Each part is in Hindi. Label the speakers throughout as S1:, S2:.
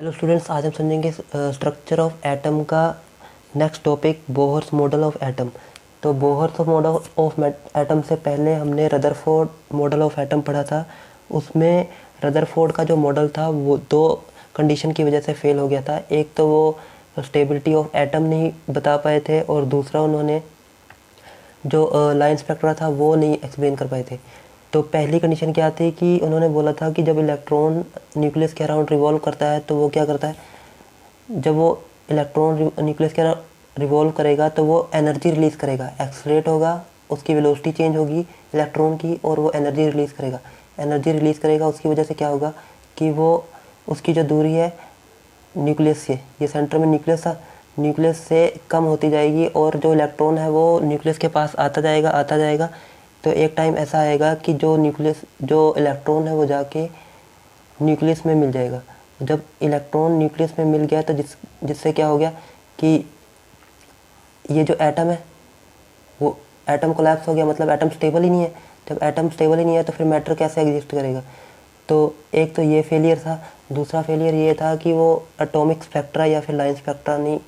S1: हेलो स्टूडेंट्स, आज हम समझेंगे स्ट्रक्चर ऑफ एटम का next topic Bohr's model of atom. तो बोहर्स मॉडल ऑफ एटम से पहले हमने रदरफोर्ड मॉडल ऑफ एटम पढ़ा था। उसमें रदरफोर्ड का जो मॉडल था वो दो कंडीशन की वजह से फेल हो गया था। एक तो वो स्टेबिलिटी ऑफ एटम नहीं बता पाए थे, और दूसरा उन्होंने जो लाइन स्पेक्ट्रा था वो नहीं एक्सप्लेन कर पाए थे। तो पहली कंडीशन क्या थी कि उन्होंने बोला था कि जब इलेक्ट्रॉन न्यूक्लियस के अराउंड रिवॉल्व करता है तो वो क्या करता है, जब वो इलेक्ट्रॉन न्यूक्लियस के रिवॉल्व करेगा तो वो एनर्जी रिलीज़ करेगा, एक्सलेरेट होगा, उसकी वेलोसिटी चेंज होगी इलेक्ट्रॉन की, और वो एनर्जी रिलीज़ करेगा। एनर्जी रिलीज़ करेगा, उसकी वजह से क्या होगा कि वो उसकी जो दूरी है न्यूक्लियस से, ये सेंटर में न्यूक्लियस था, न्यूक्लियस से कम होती जाएगी, और जो इलेक्ट्रॉन है वो न्यूक्लियस के पास आता जाएगा। तो एक टाइम ऐसा आएगा कि जो इलेक्ट्रॉन है वो जाके न्यूक्लियस में मिल जाएगा। जब इलेक्ट्रॉन न्यूक्लियस में मिल गया तो जिससे क्या हो गया कि ये जो एटम है वो एटम कोलैप्स हो गया, मतलब एटम स्टेबल ही नहीं है। जब एटम स्टेबल ही नहीं है तो फिर मैटर कैसे एग्जिस्ट करेगा। तो एक तो ये फेलियर था। दूसरा फेलियर ये था कि वो एटॉमिक स्पेक्ट्रा या फिर लाइन स्पेक्ट्रा नहीं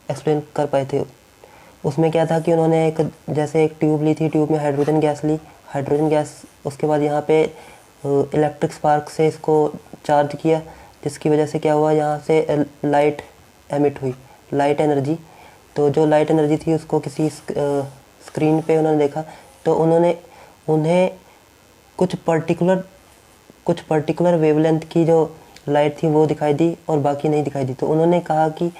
S1: एक्सप्लेन कर पाए थे। उसमें क्या था कि उन्होंने जैसे एक ट्यूब ली थी, ट्यूब में हाइड्रोजन गैस ली, हाइड्रोजन गैस उसके बाद यहाँ पे इलेक्ट्रिक स्पार्क से इसको चार्ज किया, जिसकी वजह से क्या हुआ, यहाँ से लाइट एमिट हुई, लाइट एनर्जी। तो जो लाइट एनर्जी थी उसको किसी स्क्रीन पे उन्होंने देखा, तो उन्हें कुछ पर्टिकुलर वेवलेंथ की जो लाइट थी वो दिखाई दी और बाकी नहीं दिखाई दी। तो उन्होंने कहा कि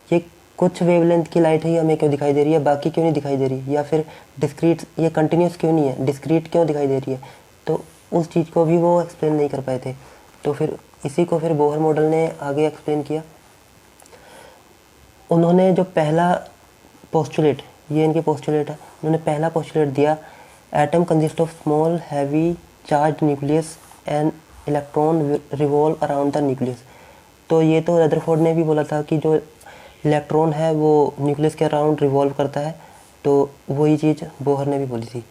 S1: ये कुछ वेवलेंथ की लाइट ही हमें क्यों दिखाई दे रही है, बाकी क्यों नहीं दिखाई दे रही, या फिर डिस्क्रीट, ये कंटिन्यूस क्यों नहीं है, डिस्क्रीट क्यों दिखाई दे रही है। तो उस चीज़ को भी वो एक्सप्लेन नहीं कर पाए थे। तो फिर इसी को फिर बोहर मॉडल ने आगे एक्सप्लेन किया। उन्होंने जो पहला पोस्टुलेट, ये इनके पोस्टुलेट है, उन्होंने पहला पोस्टुलेट दिया, atom consist of small heavy charge nucleus and electron revolve around the nucleus. तो ये तो रदरफोर्ड ने भी बोला था कि जो इलेक्ट्रॉन है वो न्यूक्लियस के अराउंड रिवॉल्व करता है, तो वही चीज़ बोहर ने भी बोली थी।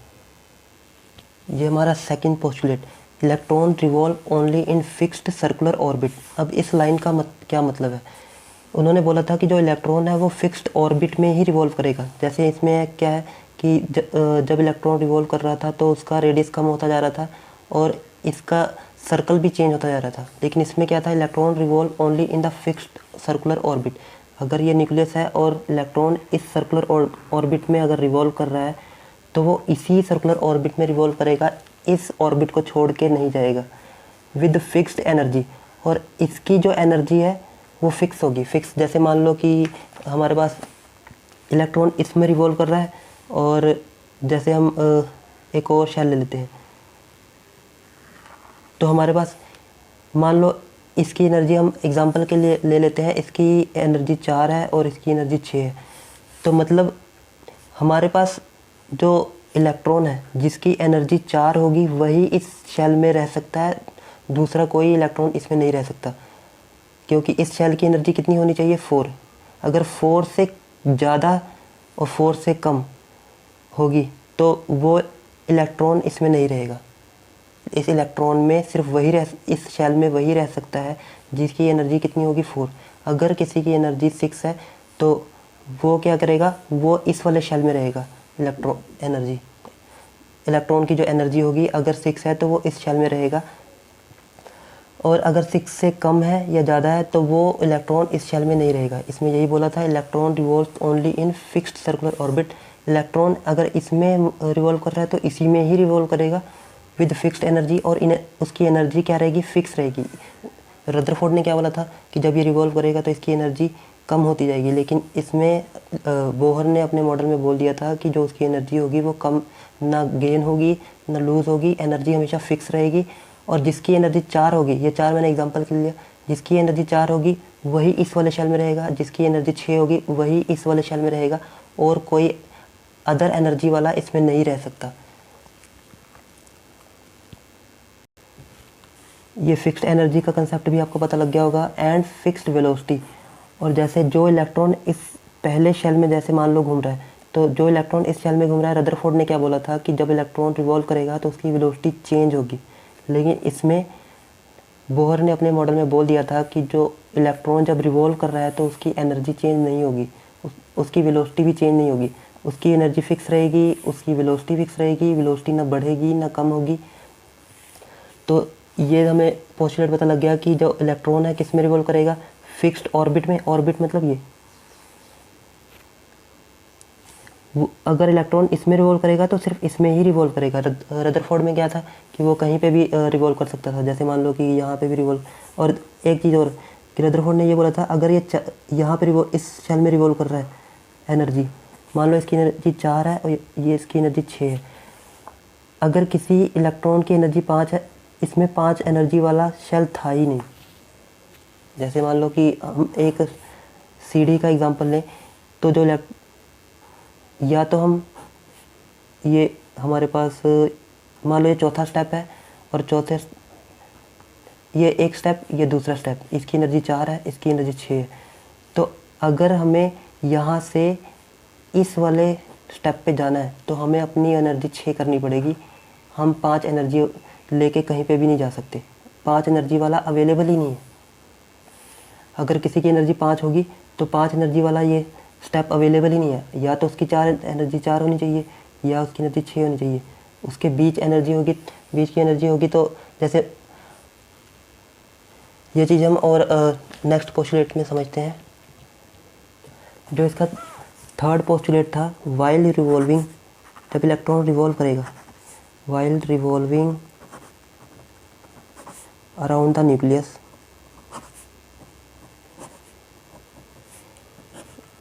S1: ये हमारा second postulate, electron revolve only in fixed circular orbit. अब इस लाइन का क्या मतलब है, उन्होंने बोला था कि जो इलेक्ट्रॉन है वो फिक्स्ड ऑर्बिट में ही रिवॉल्व करेगा। जैसे इसमें क्या है कि जब इलेक्ट्रॉन रिवॉल्व कर रहा था तो उसका रेडियस कम होता जा रहा था और इसका सर्कल भी चेंज होता जा रहा था। लेकिन इसमें क्या था, electron revolve only in the fixed circular orbit. अगर ये न्यूक्लियस है और इलेक्ट्रॉन इस सर्कुलर ऑर्बिट में अगर रिवॉल्व कर रहा है तो वो इसी सर्कुलर ऑर्बिट में रिवॉल्व करेगा, इस ऑर्बिट को छोड़ के नहीं जाएगा, विद फिक्स्ड एनर्जी। और इसकी जो एनर्जी है वो फिक्स होगी। फिक्स जैसे मान लो कि हमारे पास इलेक्ट्रॉन इसमें रिवॉल्व कर रहा है, और जैसे हम एक और शेल ले लेते हैं, तो हमारे पास मान लो इसकी एनर्जी, हम एग्जांपल के लिए ले लेते हैं, इसकी एनर्जी 4 है और इसकी एनर्जी 6 है। तो मतलब हमारे पास जो इलेक्ट्रॉन है जिसकी एनर्जी 4 होगी वही इस शेल में रह सकता है, दूसरा कोई इलेक्ट्रॉन इसमें नहीं रह सकता, क्योंकि इस शेल की एनर्जी कितनी होनी चाहिए, 4। अगर 4 से ज़्यादा और 4 से कम होगी तो वो इलेक्ट्रॉन इसमें नहीं रहेगा। इस इलेक्ट्रॉन में सिर्फ इस शेल में वही रह सकता है जिसकी एनर्जी कितनी होगी, 4। अगर किसी की एनर्जी 6 है तो वो क्या करेगा, वो इस वाले शेल में रहेगा। इलेक्ट्रॉन की जो एनर्जी होगी अगर 6 है तो वो इस शेल में रहेगा, और अगर 6 से कम है या ज़्यादा है तो वो इलेक्ट्रॉन इस शेल में नहीं रहेगा। इसमें यही बोला था, electron revolve only in fixed circular orbit. Electron अगर इसमें रिवॉल्व कर रहा है तो इसी में ही रिवॉल्व करेगा विद फिक्स्ड एनर्जी, और उसकी एनर्जी क्या रहेगी, फिक्स रहेगी। रदरफोर्ड ने क्या बोला था कि जब ये रिवॉल्व करेगा तो इसकी एनर्जी कम होती जाएगी, लेकिन इसमें बोहर ने अपने मॉडल में बोल दिया था कि जो उसकी एनर्जी होगी वो कम ना गेन होगी ना लूज़ होगी, एनर्जी हमेशा फिक्स रहेगी। और जिसकी एनर्जी 4 होगी, ये 4 मैंने एग्जांपल के लिए लिया, जिसकी एनर्जी 4 होगी वही इस वाले शेल में रहेगा, जिसकी एनर्जी 6 होगी वही इस वाले शेल में रहेगा, और कोई अदर एनर्जी वाला इसमें नहीं रह सकता। ये फिक्स्ड एनर्जी का कंसेप्ट भी आपको पता लग गया होगा, एंड फिक्स्ड वेलोसिटी। और जैसे जो इलेक्ट्रॉन इस पहले शेल में जैसे मान लो घूम रहा है, तो जो इलेक्ट्रॉन इस शेल में घूम रहा है, रदरफोर्ड ने क्या बोला था कि जब इलेक्ट्रॉन रिवॉल्व करेगा तो उसकी वेलोसिटी चेंज होगी। लेकिन इसमें बोहर ने अपने मॉडल में बोल दिया था कि जो इलेक्ट्रॉन जब रिवॉल्व कर रहा है तो उसकी एनर्जी चेंज नहीं होगी, उसकी वेलोसिटी भी चेंज नहीं होगी, उसकी एनर्जी फिक्स रहेगी, उसकी वेलोसिटी फिक्स रहेगी, वेलोसिटी ना बढ़ेगी ना कम होगी। तो ये हमें पोस्टुलेट पता लग गया कि जो इलेक्ट्रॉन है किस में रिवॉल्व करेगा, फिक्स्ड ऑर्बिट में। ऑर्बिट मतलब ये, अगर इलेक्ट्रॉन इसमें रिवॉल्व करेगा तो सिर्फ इसमें ही रिवॉल्व करेगा। रदरफोर्ड में क्या था कि वो कहीं पे भी रिवॉल्व कर सकता था, जैसे मान लो कि यहाँ पे भी रिवॉल्व। और एक चीज़ और कि रदरफोर्ड ने ये बोला था, अगर ये यहाँ पे रिवॉल्व, इस शेल में रिवॉल्व कर रहा है, एनर्जी मान लो इसकी एनर्जी 4 है और ये इसकी एनर्जी 6 है। अगर किसी इलेक्ट्रॉन की एनर्जी 5 है, इसमें 5 एनर्जी वाला शेल था ही नहीं। जैसे मान लो कि हम एक सीढ़ी का एग्जांपल लें, तो जो या तो हम ये हमारे पास मान लो ये चौथा स्टेप है और चौथे ये एक स्टेप, ये दूसरा स्टेप, इसकी एनर्जी 4 है, इसकी एनर्जी 6 है। तो अगर हमें यहाँ से इस वाले स्टेप पे जाना है तो हमें अपनी एनर्जी 6 करनी पड़ेगी। हम 5 एनर्जी लेके कहीं पे भी नहीं जा सकते, 5 एनर्जी वाला अवेलेबल ही नहीं है। अगर किसी की एनर्जी 5 होगी तो 5 एनर्जी वाला ये स्टेप अवेलेबल ही नहीं है। या तो उसकी एनर्जी 4 होनी चाहिए या उसकी एनर्जी 6 होनी चाहिए, उसके बीच एनर्जी होगी, बीच की एनर्जी होगी। तो जैसे ये चीज़ हम और नेक्स्ट पोस्टुलेट में समझते हैं। जो इसका थर्ड पोस्टुलेट था, वाइल रिवॉल्विंग, जब इलेक्ट्रॉन रिवॉल्व करेगा, while revolving around the nucleus,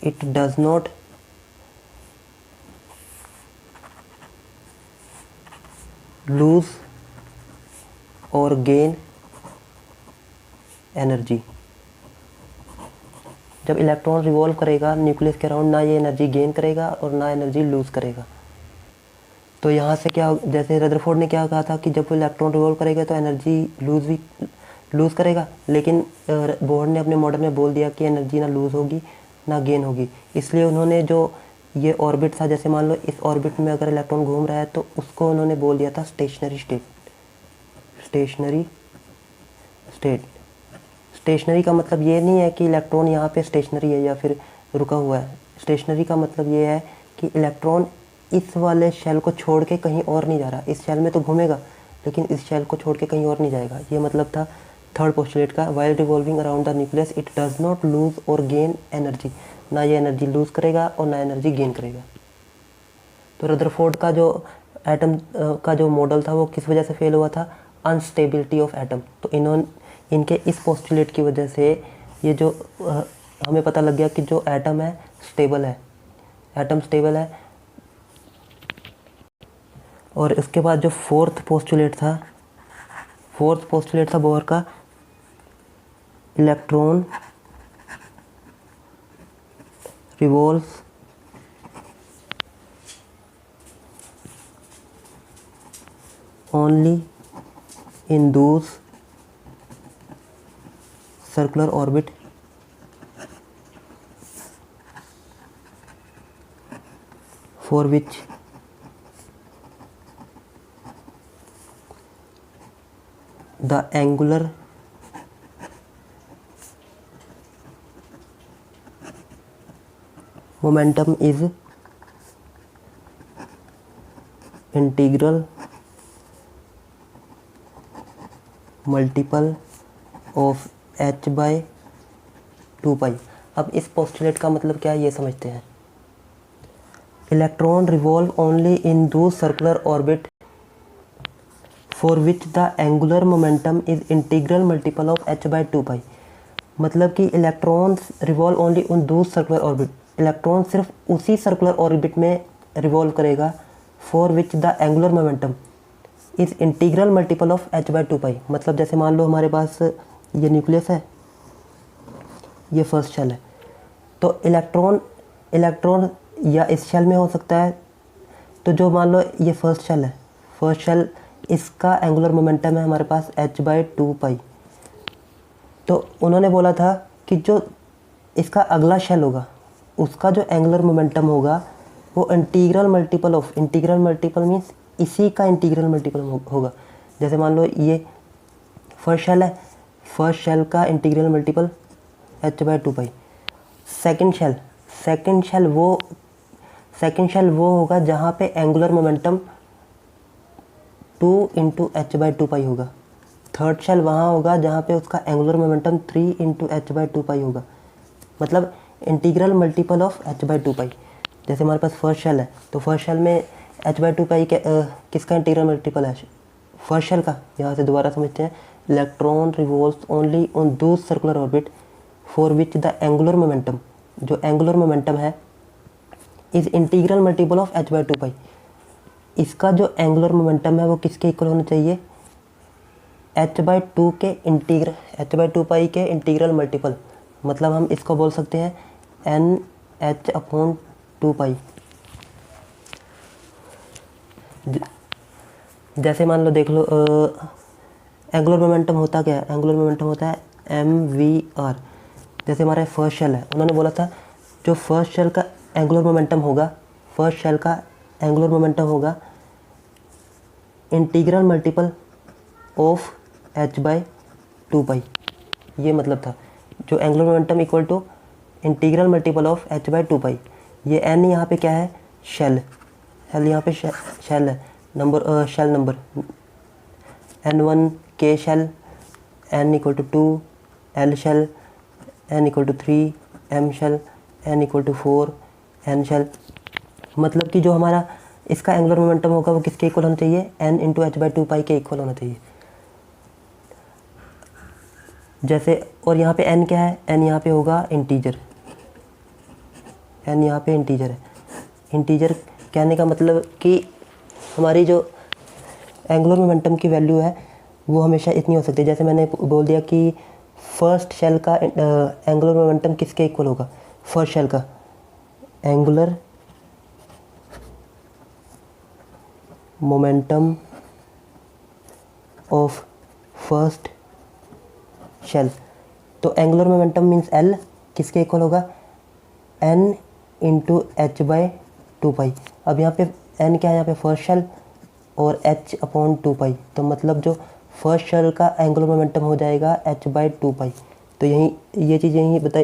S1: it does not lose or gain energy. जब इलेक्ट्रॉन रिवॉल्व करेगा न्यूक्लियस के अराउंड, ना ये एनर्जी गेन करेगा और ना एनर्जी लूज़ करेगा। तो यहाँ से क्या, जैसे रदरफोर्ड ने क्या कहा था कि जब वो इलेक्ट्रॉन रिवॉल्व करेगा तो एनर्जी लूज़ करेगा, लेकिन बोहर ने अपने मॉडल में बोल दिया कि एनर्जी ना लूज़ होगी ना गेन होगी। इसलिए उन्होंने जो ये ऑर्बिट था, जैसे मान लो इस ऑर्बिट में अगर इलेक्ट्रॉन घूम रहा है तो उसको उन्होंने बोल दिया था stationary state. Stationary state, stationary का मतलब ये नहीं है कि इलेक्ट्रॉन यहाँ पे स्टेशनरी है या फिर रुका हुआ है। स्टेशनरी का मतलब ये है कि इलेक्ट्रॉन इस वाले शेल को छोड़ के कहीं और नहीं जा रहा। इस शेल में तो घूमेगा लेकिन इस शेल को छोड़ के कहीं और नहीं जाएगा। ये मतलब था थर्ड पोस्टुलेट का, while revolving around the nucleus it does not lose और गेन एनर्जी, ना ये एनर्जी लूज़ करेगा और ना एनर्जी गेन करेगा। तो रदरफोर्ड का जो एटम का जो मॉडल था वो किस वजह से फेल हुआ था, अनस्टेबिलिटी ऑफ एटम। तो इनके इस पोस्टुलेट की वजह से ये जो हमें पता लग गया कि जो एटम है स्टेबल है, एटम स्टेबल है। और इसके बाद जो फोर्थ पोस्टुलेट था बोहर का, electron revolves only in those circular orbit for which the angular momentum is integral multiple of h/2π। अब इस पोस्टुलेट का मतलब क्या है ये समझते हैं। इलेक्ट्रॉन रिवॉल्व ओनली इन दो circular orbit for which the angular momentum is integral multiple of h/2π। मतलब कि इलेक्ट्रॉन रिवॉल्व ओनली उन दो सर्कुलर ऑर्बिट, इलेक्ट्रॉन सिर्फ उसी सर्कुलर ऑर्बिट में रिवॉल्व करेगा for which the angular momentum is integral multiple of h/2π। मतलब जैसे मान लो हमारे पास ये न्यूक्लियस है, ये फर्स्ट शेल है, तो इलेक्ट्रॉन या इस शेल में हो सकता है। तो जो मान लो ये फर्स्ट शेल है, फर्स्ट शेल इसका एंगुलर मोमेंटम है हमारे पास h/2π। तो उन्होंने बोला था कि जो इसका अगला शेल होगा उसका जो एंगुलर मोमेंटम होगा वो इंटीग्रल मल्टीपल मीन्स इसी का इंटीग्रल मल्टीपल होगा। जैसे मान लो ये फर्स्ट शेल है, फर्स्ट शेल का इंटीग्रल मल्टीपल h/2 पाई। सेकंड शेल वो होगा जहाँ पे एंगुलर मोमेंटम 2 × h/2 पाई होगा। थर्ड शेल वहाँ होगा जहाँ पे उसका एंगुलर मोमेंटम 3 × h/2 पाई होगा, मतलब इंटीग्रल मल्टीपल ऑफ h/2 पाई। जैसे हमारे पास फर्स्ट शेल है तो फर्स्ट शेल में h/2 पाई किसका इंटीग्रल मल्टीपल है? फर्स्ट शेल का। यहाँ से दोबारा समझते हैं। Electron revolves only on those circular orbit for which the angular momentum, जो एंगुलर मोमेंटम है, is integral multiple of h/2 पाई। इसका जो एंगुलर मोमेंटम है वो किसके इक्वल होना चाहिए? h/2 पाई के इंटीग्रल मल्टीपल, मतलब हम इसको बोल सकते हैं NH/2 पाई। जैसे मान लो, देख लो, एंगुलर मोमेंटम होता क्या है? एंगुलर मोमेंटम होता है mvr। जैसे हमारा फर्स्ट शेल है, उन्होंने बोला था जो फर्स्ट शेल का एंगुलर मोमेंटम होगा integral multiple of h/2 pi. ये मतलब था, जो angular momentum equal to integral multiple of h/2 pi. ये n यहाँ पे क्या है? शेल यहाँ पे शेल है, shell number n1 k shell, n = 2 l shell, n = 3 m shell, n = 4 n shell. मतलब कि जो हमारा इसका एंगुलर मोमेंटम होगा वो किसके इक्वल होना चाहिए? n × h/2 पाई के इक्वल होना चाहिए। जैसे, और यहाँ पे n क्या है? n यहाँ पे होगा इंटीजर, n यहाँ पे इंटीजर है। इंटीजर कहने का मतलब कि हमारी जो एंगुलर मोमेंटम की वैल्यू है वो हमेशा इतनी हो सकती है। जैसे मैंने बोल दिया कि फर्स्ट शेल का एंगुलर मोमेंटम किसके इक्वल होगा? फर्स्ट शेल का angular momentum of first shell. तो एंगुलर मोमेंटम मीन्स L किसके इक्वल होगा? n × h/2 pi. अब यहाँ पे n क्या है? यहाँ पे फर्स्ट शेल और h/2 पाई, तो मतलब जो फर्स्ट शेल का एंगुलर मोमेंटम हो जाएगा h/2 पाई। तो ये चीज़ यहीं बताई,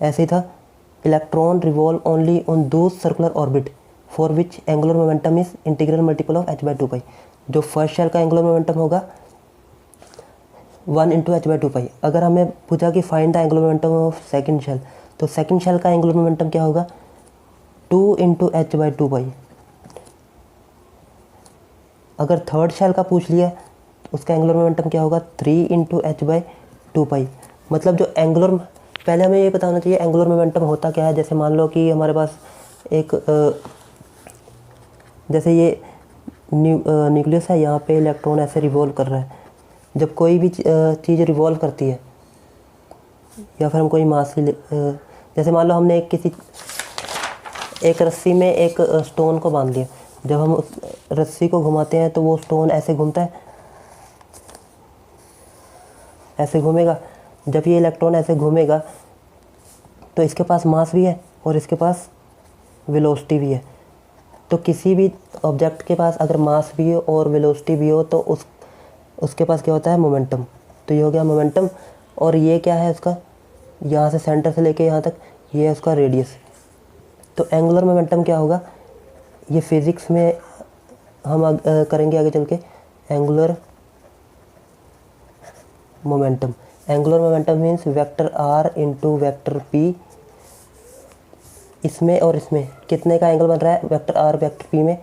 S1: ऐसे ही था। Electron revolve only on those circular orbit for which angular momentum is integral multiple of h/2 pi. जो फर्स्ट शेल का एंगुलर मोमेंटम होगा 1 × h/2 पाई। अगर हमें पूछा कि find the angular momentum of second shell, तो सेकंड शेल का एंगुलर मोमेंटम क्या होगा? 2 × h/2 पाई। अगर थर्ड शेल का पूछ लिया उसका एंगुलर मोमेंटम क्या होगा? 3 × h/2 पाई। मतलब जो एंगुलर, पहले हमें ये पता होना चाहिए एंगुलर मोमेंटम होता क्या है। जैसे मान लो कि हमारे पास एक जैसे ये न्यूक्लियस है, यहाँ पे इलेक्ट्रॉन ऐसे रिवॉल्व कर रहा है। जब कोई भी चीज़ रिवॉल्व करती है या फिर हम कोई मास जैसे मान लो हमने एक रस्सी में एक स्टोन को बांध दिया। जब हम उस रस्सी को घुमाते हैं तो वो स्टोन ऐसे घूमता है, ऐसे घूमेगा। जब ये इलेक्ट्रॉन ऐसे घूमेगा तो इसके पास मास भी है और इसके पास वेलोसिटी भी है। तो किसी भी ऑब्जेक्ट के पास अगर मास भी हो और वेलोसिटी भी हो तो उसके पास क्या होता है? मोमेंटम। तो ये हो गया मोमेंटम। और ये क्या है उसका? यहाँ से सेंटर से लेके यहाँ तक ये है उसका रेडियस। तो एंगुलर मोमेंटम क्या होगा? ये फिज़िक्स में हम करेंगे आगे चल के। Angular momentum means vector r × vector p। इसमें और इसमें कितने का एंगल बन रहा है? वेक्टर r वेक्टर p में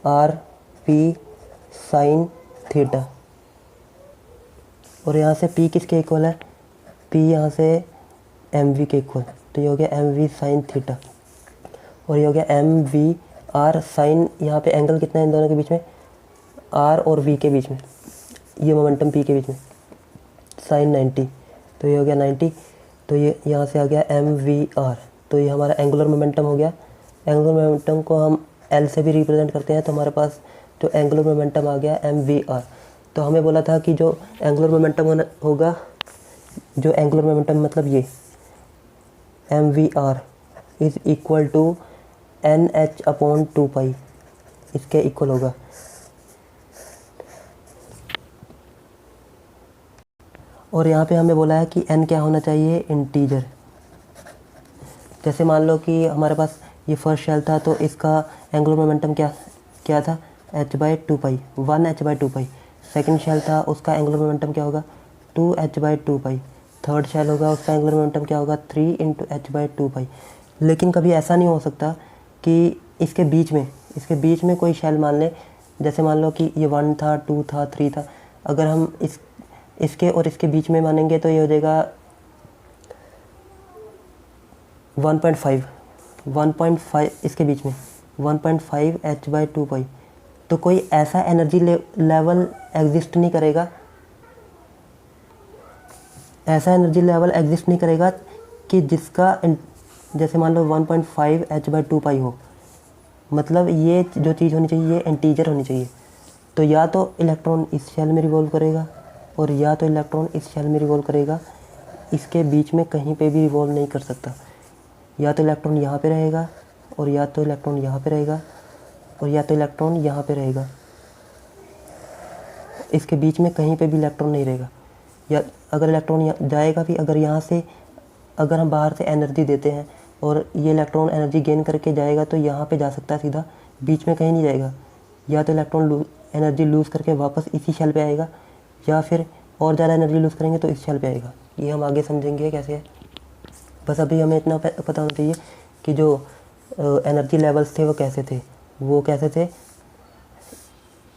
S1: r p sin थीटा। और यहाँ से p किसके इक्वल है? p यहाँ से mv के इक्वल। तो ये हो गया mv sin थीटा और ये हो गया mv r sin। यहाँ पे एंगल कितना है इन दोनों के बीच में? r और v के बीच में, ये मोमेंटम p के बीच में, sin 90। तो ये हो गया 90। तो ये यहाँ से आ गया mvr। तो ये हमारा एंगुलर मोमेंटम हो गया। एंगुलर मोमेंटम को हम L से भी रिप्रेजेंट करते हैं, तो हमारे पास जो एंगुलर मोमेंटम आ गया mvr। तो हमें बोला था कि जो एंगुलर मोमेंटम होगा, जो एंगुलर मोमेंटम मतलब ये mvr is equal to NH/2 pi, इसके इक्वल होगा। और यहाँ पे हमें बोला है कि n क्या होना चाहिए, इंटीजर। जैसे मान लो कि हमारे पास ये फर्स्ट शेल था तो इसका एंगुलर मोमेंटम क्या क्या था, h/2 1 h/2। सेकंड शेल था उसका एंगुलर मोमेंटम क्या होगा, 2 h/2। थर्ड शेल होगा उसका एंगुलर मोमेंटम क्या होगा, 3 × h/2। लेकिन कभी ऐसा नहीं हो सकता कि इसके बीच में कोई शेल मान ले, जैसे मान लो कि ये 1 था, 2 था, 3 था। अगर हम इसके और इसके बीच में मानेंगे तो ये हो जाएगा 1.5 इसके बीच में 1.5 h/2। तो कोई ऐसा एनर्जी लेवल एग्जिस्ट नहीं करेगा, कि जिसका जैसे मान लो 1.5 h/2 हो। मतलब ये जो चीज़ होनी चाहिए ये इंटीजर होनी चाहिए। तो या तो इलेक्ट्रॉन इस शेल में रिवॉल्व करेगा और या तो इलेक्ट्रॉन इस शेल में रिवॉल्व करेगा, इसके बीच में कहीं पे भी रिवॉल्व नहीं कर सकता। या तो इलेक्ट्रॉन यहाँ पे रहेगा और या तो इलेक्ट्रॉन यहाँ पे रहेगा और या तो इलेक्ट्रॉन यहाँ पे रहेगा, इसके बीच में कहीं पे भी इलेक्ट्रॉन नहीं रहेगा। या अगर इलेक्ट्रॉन जाएगा भी, अगर हम बाहर से एनर्जी देते हैं और ये इलेक्ट्रॉन एनर्जी गेन करके जाएगा तो यहाँ पे जा सकता है सीधा, बीच में कहीं नहीं जाएगा। या तो इलेक्ट्रॉन एनर्जी लूज़ करके वापस इसी शेल पे आएगा या फिर और ज़्यादा एनर्जी लूज़ करेंगे तो इस शेल पे आएगा। ये हम आगे समझेंगे कैसे है। बस अभी हमें इतना पता होना चाहिए कि जो एनर्जी लेवल्स थे वो कैसे थे,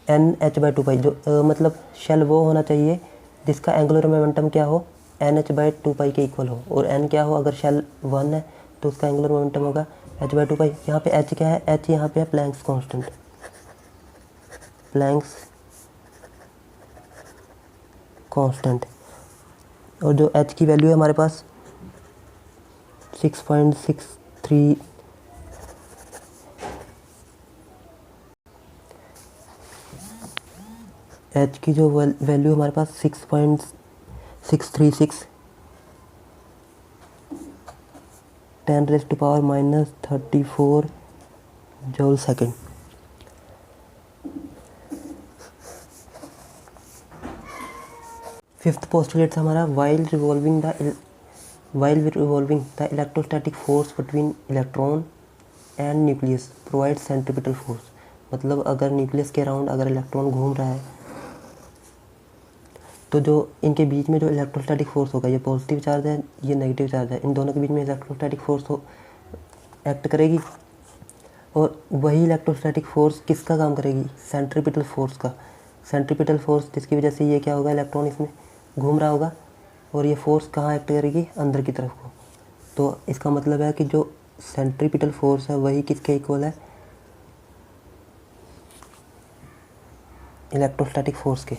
S1: NH/2 जो मतलब शेल वो होना चाहिए जिसका एंगुलर मोमेंटम क्या हो, NH/2 के इक्वल हो। और n क्या हो, अगर शेल 1 है तो उसका एंगुलर मोमेंटम होगा h/2। यहाँ पे h क्या है, h यहाँ पे है प्लैंक्स कांस्टेंट। और जो h की वैल्यू है हमारे पास 6.63, h की जो वैल्यू हमारे पास 6.636 10⁻⁻34 जूल सेकेंड। फिफ्थ पोस्टुलेट था हमारा, while revolving the electrostatic force between electron and nucleus provide centripetal force. मतलब अगर न्यूक्लियस के अराउंड अगर इलेक्ट्रॉन घूम रहा है तो जो इनके बीच में जो इलेक्ट्रोस्टैटिक फोर्स होगा, ये पॉजिटिव चार्ज है ये नेगेटिव चार्ज है, इन दोनों के बीच में इलेक्ट्रोस्टैटिक फोर्स एक्ट करेगी। और वही इलेक्ट्रोस्टैटिक फोर्स किसका काम करेगी, सेंट्रीपिटल फोर्स का। सेंट्रीपिटल फोर्स जिसकी वजह से ये क्या होगा, इलेक्ट्रॉन इसमें घूम रहा होगा और ये फोर्स कहाँ एक्ट करेगी, अंदर की तरफ को। तो इसका मतलब है कि जो सेंट्रीपिटल फोर्स है वही किसके इक्वल है, इलेक्ट्रोस्टैटिक फोर्स के।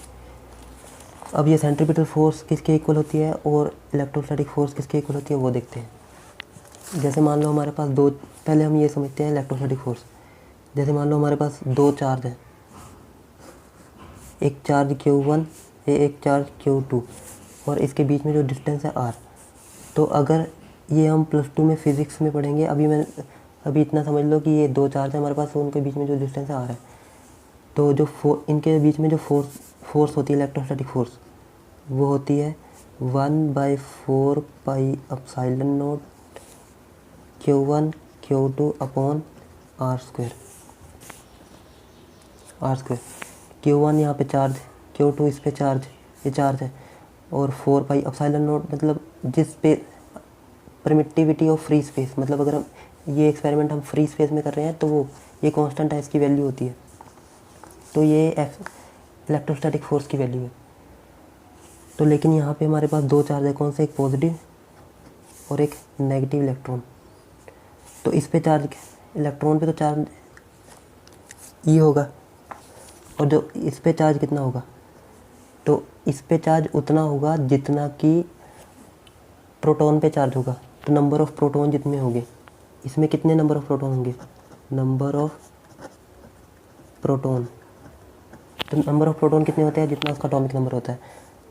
S1: अब ये सेंट्रीपिटल फोर्स किसके इक्वल होती है और इलेक्ट्रोस्टैटिक फोर्स किसके इक्वल होती है वो देखते हैं। जैसे मान लो हमारे पास पहले हम ये समझते हैं इलेक्ट्रोस्टैटिक फोर्स। जैसे मान लो हमारे पास दो चार्ज हैं, एक चार्ज Q1 एक चार्ज Q2 और इसके बीच में जो डिस्टेंस है r। तो अगर ये हम +2 में फिज़िक्स में पढ़ेंगे, अभी इतना समझ लो कि ये दो चार्ज है हमारे पास, उनके बीच में जो डिस्टेंस है r है। तो जो इनके बीच में जो फोर्स होती है इलेक्ट्रोस्टैटिक फोर्स, वो होती है 1/4 pi epsilon not Q1 Q2 upon r²। Q1 यहाँ पे चार्ज, Q2 इस पे चार्ज, ये चार्ज है, और 4 पाई एप्सिलॉन नॉट मतलब जिस पे परमिटिविटी ऑफ फ्री स्पेस, मतलब अगर हम ये एक्सपेरिमेंट हम फ्री स्पेस में कर रहे हैं तो वो ये कांस्टेंट है, इसकी वैल्यू होती है। तो ये इलेक्ट्रोस्टैटिक फोर्स की वैल्यू है। तो लेकिन यहाँ पे हमारे पास दो चार्ज है, कौन से, एक पॉजिटिव और एक नेगेटिव इलेक्ट्रॉन। तो इस पे चार्ज, इलेक्ट्रॉन पे तो चार्ज ई होगा और जो इस पे चार्ज कितना होगा, तो इस पे चार्ज उतना होगा जितना कि प्रोटॉन पे चार्ज होगा। तो नंबर ऑफ़ प्रोटॉन जितने होंगे, इसमें कितने नंबर ऑफ़ प्रोटॉन होंगे, नंबर ऑफ़ प्रोटॉन। तो नंबर ऑफ़ प्रोटॉन कितने होते हैं, जितना उसका एटॉमिक नंबर होता है।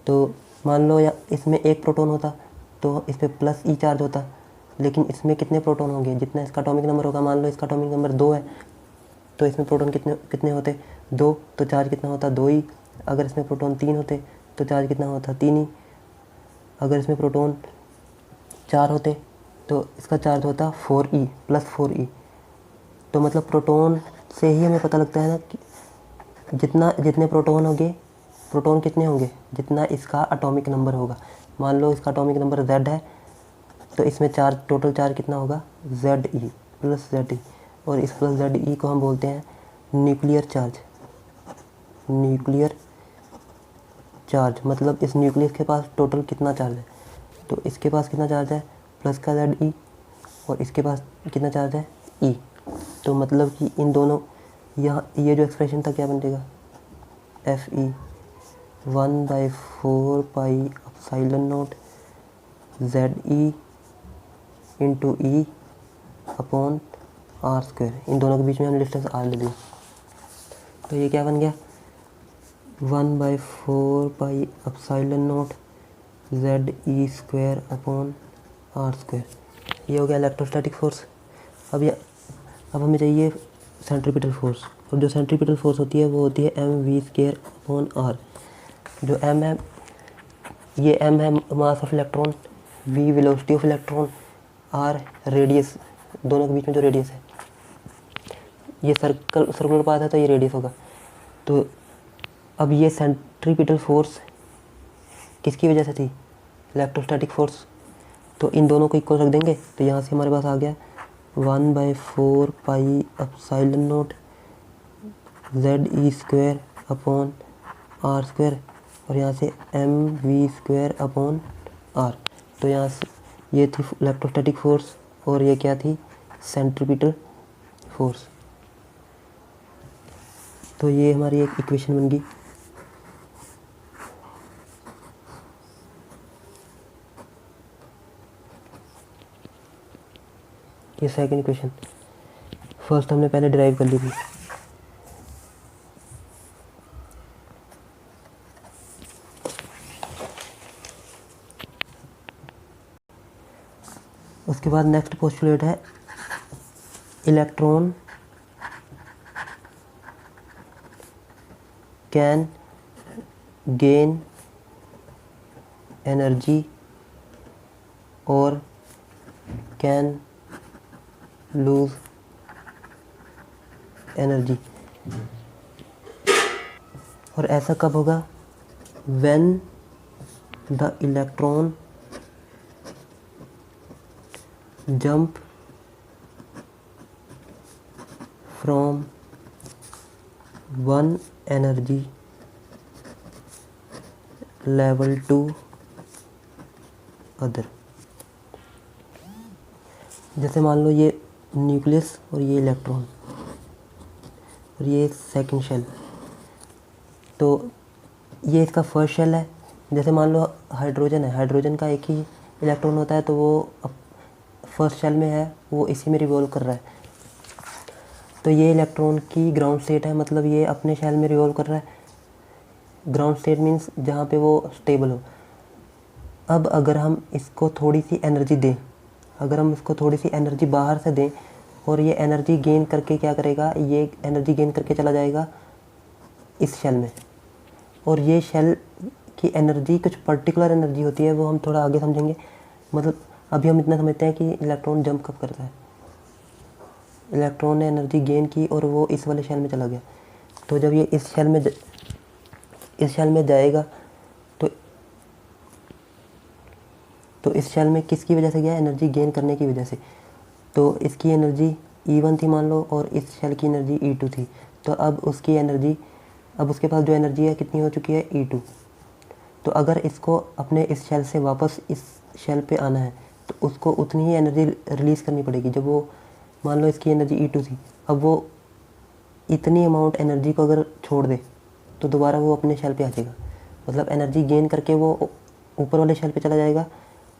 S1: तो मान लो या इसमें एक प्रोटॉन होता तो इस पर प्लस ई चार्ज होता, लेकिन इसमें कितने प्रोटॉन होंगे, जितना इसका एटॉमिक नंबर होगा। मान लो इसका एटॉमिक नंबर 2 है तो इसमें प्रोटॉन कितने होते, 2, तो चार्ज कितना होता, 2 ही। अगर इसमें प्रोटॉन 3 होते तो चार्ज कितना होता, 3 ही। अगर इसमें प्रोटॉन 4 होते तो इसका चार्ज होता 4e प्लस 4e। तो मतलब प्रोटॉन से ही हमें पता लगता है ना कि जितने प्रोटॉन होंगे, प्रोटॉन कितने होंगे जितना इसका एटॉमिक नंबर होगा। मान लो इसका एटॉमिक नंबर Z है, तो इसमें चार्ज, टोटल चार्ज कितना होगा Ze प्लस Ze। और इस प्लस Ze को हम बोलते हैं न्यूक्लियर चार्ज। न्यूक्लियर चार्ज मतलब इस न्यूक्लियस के पास टोटल कितना चार्ज है। तो इसके पास कितना चार्ज है प्लस का Ze, और इसके पास कितना चार्ज है E। तो मतलब कि इन दोनों, यहाँ ये जो एक्सप्रेशन था क्या बन जाएगा Fe 1/4 pi epsilon naught Ze into E upon R square. इन दोनों के बीच में हमने डिस्टेंस R ले लिया, तो ये क्या बन गया 1/4 pi epsilon naught Ze square upon R square. ये हो गया इलेक्ट्रोस्टैटिक फोर्स। अब हमें चाहिए सेंट्रीपिटल फोर्स, और जो सेंट्रीपिटल फोर्स होती है वो होती है mv स्क्वायर अपॉन आर। जो m है, ये m है mass of electron, v velocity of electron, r radius, दोनों के बीच में जो रेडियस है। ये सर्कुलर पाथ है तो ये रेडियस होगा। तो अब ये सेंट्रीपिटल फोर्स किसकी वजह से थी, इलेक्ट्रोस्टैटिक फोर्स। तो इन दोनों को इक्वल रख देंगे, तो यहाँ से हमारे पास आ गया 1/4 pi epsilon naught Ze square upon R square, और यहाँ से mv स्क्वायर अपॉन आर। तो यहाँ से ये थी इलेक्ट्रोस्टैटिक फोर्स, और ये क्या थी सेंट्रीपिटल फोर्स। तो ये हमारी एक इक्वेशन बन गई। ये सेकंड इक्वेशन, फर्स्ट हमने पहले डिराइव कर ली थी। उसके बाद नेक्स्ट पोस्टुलेट है इलेक्ट्रॉन कैन गेन एनर्जी और कैन लूज एनर्जी। और ऐसा कब होगा, when the electron jump from one energy level to other. जैसे मान लो ये न्यूक्लियस और ये इलेक्ट्रॉन और ये सेकंड शेल, तो ये इसका फर्स्ट शेल है। जैसे मान लो हाइड्रोजन है, हाइड्रोजन का एक ही इलेक्ट्रॉन होता है, तो वो फर्स्ट शेल में है, वो इसी में रिवॉल्व कर रहा है। तो ये इलेक्ट्रॉन की ग्राउंड स्टेट है, मतलब ये अपने शेल में रिवॉल्व कर रहा है। ग्राउंड स्टेट मीन्स जहाँ पे वो स्टेबल हो। अब अगर हम इसको थोड़ी सी एनर्जी दें, अगर हम इसको थोड़ी सी एनर्जी बाहर से दें, और ये एनर्जी गेन करके क्या करेगा, ये एनर्जी गेन करके चला जाएगा इस शेल में। और ये शेल की एनर्जी कुछ पर्टिकुलर एनर्जी होती है, वो हम थोड़ा आगे समझेंगे। मतलब अभी हम इतना समझते हैं कि इलेक्ट्रॉन जंप कब करता है। इलेक्ट्रॉन ने एनर्जी गेन की और वो इस वाले शेल में चला गया। तो जब ये इस शेल में जाएगा, तो इस शेल में किसकी वजह से गया, एनर्जी गेन करने की वजह से। तो इसकी एनर्जी E1 थी मान लो, और इस शेल की एनर्जी E2 थी। तो अब उसकी एनर्जी, अब उसके पास जो एनर्जी है कितनी हो चुकी है, E2। तो अगर इसको अपने इस शेल से वापस इस शेल पे आना है, तो उसको उतनी ही एनर्जी रिलीज़ करनी पड़ेगी। जब वो मान लो इसकी एनर्जी E2 थी, अब वो इतनी अमाउंट एनर्जी को अगर छोड़ दे, तो दोबारा वो अपने शेल पे आ जाएगा। मतलब एनर्जी गेन करके वो ऊपर वाले शेल पे चला जाएगा,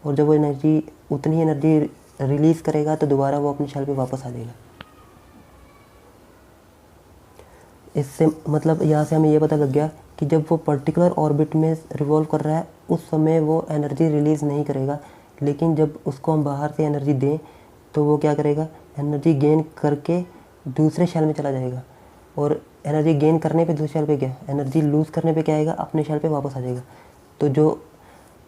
S1: और जब वो एनर्जी, उतनी एनर्जी रिलीज़ करेगा, तो दोबारा वो अपने शेल पे वापस आ जाएगा। इससे मतलब यहाँ से हमें ये पता लग गया कि जब वो पर्टिकुलर ऑर्बिट में रिवॉल्व कर रहा है, उस समय वो एनर्जी रिलीज़ नहीं करेगा। लेकिन जब उसको हम बाहर से एनर्जी दें, तो वो क्या करेगा, एनर्जी गेन करके दूसरे शेल में चला जाएगा। और एनर्जी गेन करने पे दूसरे शेल पे क्या, एनर्जी लूज़ करने पे क्या आएगा, अपने शेल पे वापस आ जाएगा। तो जो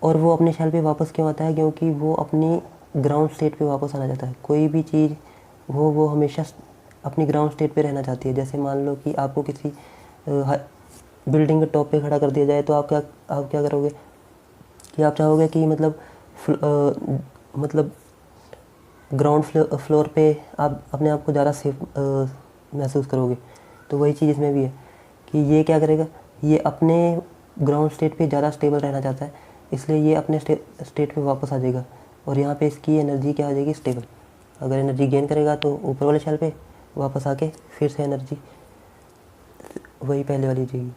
S1: और वो अपने शेल पे वापस क्यों आता है? क्योंकि वो अपनी ग्राउंड स्टेट पे वापस आना चाहता है। कोई भी चीज़ वो हमेशा अपनी ग्राउंड स्टेट पे रहना चाहती है। जैसे मान लो कि आपको किसी बिल्डिंग के टॉप पे खड़ा कर दिया जाए, तो आप क्या करोगे कि आप चाहोगे कि मतलब ग्राउंड फ्लोर पे आप अपने आप को ज़्यादा सेफ महसूस करोगे। तो वही चीज़ इसमें भी है कि ये क्या करेगा, ये अपने ग्राउंड स्टेट पे ज़्यादा स्टेबल रहना चाहता है, इसलिए ये अपने स्टेट पे वापस आ जाएगा और यहाँ पे इसकी एनर्जी क्या आ जाएगी, स्टेबल। अगर एनर्जी गेन करेगा तो ऊपर वाले शेल पे वापस आके फिर से एनर्जी वही पहले वाली हो जाएगी।